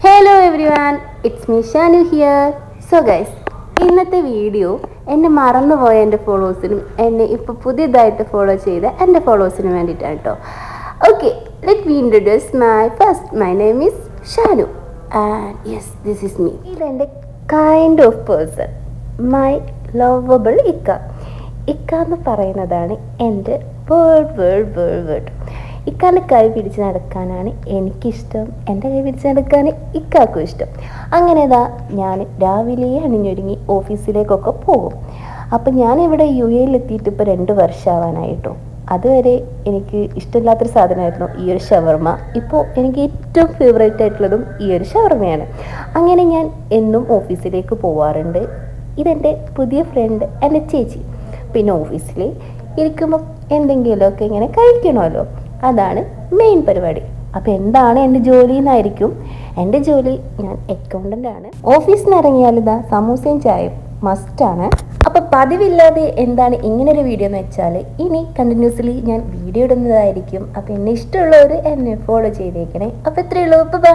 Hello every one, it's me Shanu here. So guys, ഇന്നത്തെ video എന്നെ മറന്നുപോയ എൻ്റെ ഫോളോവേഴ്സിനും എന്നെ ഇപ്പോൾ പുതിയതായിട്ട് ഫോളോ ചെയ്ത എൻ്റെ ഫോളോവേഴ്സിനും വേണ്ടിയിട്ടാണ് കേട്ടോ. Okay, let me introduce my name is Shanu and yes, this is me. ഇതെൻ്റെ kind of person, my lovable ഇക്ക. ഇക്ക എന്ന് പറയുന്നതാണ് എൻ്റെ വേർഡ്. ഇക്കാൻ്റെ കൈ പിടിച്ച് നടക്കാനാണ് എനിക്കിഷ്ടം, എൻ്റെ കൈ പിടിച്ച് നടക്കാൻ ഇക്കാക്കും ഇഷ്ടം. അങ്ങനെ ഞാൻ രാവിലെ അണിഞ്ഞൊരുങ്ങി ഓഫീസിലേക്കൊക്കെ പോകും. അപ്പം ഞാനിവിടെ എത്തിയിട്ട് ഇപ്പോൾ 2 വർഷമാവാനായിട്ടോ. അതുവരെ എനിക്ക് ഇഷ്ടമില്ലാത്തൊരു സാധനമായിരുന്നു ഈ ഒരു ഷവർമ. ഇപ്പോൾ എനിക്ക് ഏറ്റവും ഫേവറേറ്റ് ആയിട്ടുള്ളതും ഈ ഒരു ഷവർമയാണ്. അങ്ങനെ ഞാൻ എന്നും ഓഫീസിലേക്ക് പോവാറുണ്ട്. ഇതെൻ്റെ പുതിയ ഫ്രണ്ട്, എൻ്റെ ചേച്ചി. പിന്നെ ഓഫീസിൽ ഇരിക്കുമ്പോൾ എന്തെങ്കിലുമൊക്കെ ഇങ്ങനെ കഴിക്കണമല്ലോ, അതാണ് മെയിൻ പരിപാടി. അപ്പോൾ എന്താണ് എൻ്റെ ജോലി എന്നായിരിക്കും. എൻ്റെ ജോലി, ഞാൻ അക്കൗണ്ടൻ്റ് ആണ്. ഓഫീസിൽ നിന്ന് ഇറങ്ങിയാൽ സമൂസയും ചായയും മസ്റ്റാണ്. അപ്പോൾ പതിവില്ലാതെ എന്താണ് ഇങ്ങനൊരു വീഡിയോ എന്ന് വെച്ചാൽ, ഇനി കണ്ടിന്യൂസ്ലി ഞാൻ വീഡിയോ ഇടുന്നതായിരിക്കും. അപ്പോൾ എന്നെ ഇഷ്ടമുള്ളവർ എന്നെ ഫോളോ ചെയ്തേക്കണേ. അപ്പോൾ ഇത്രയേ ഉള്ളൂ. ബൈ.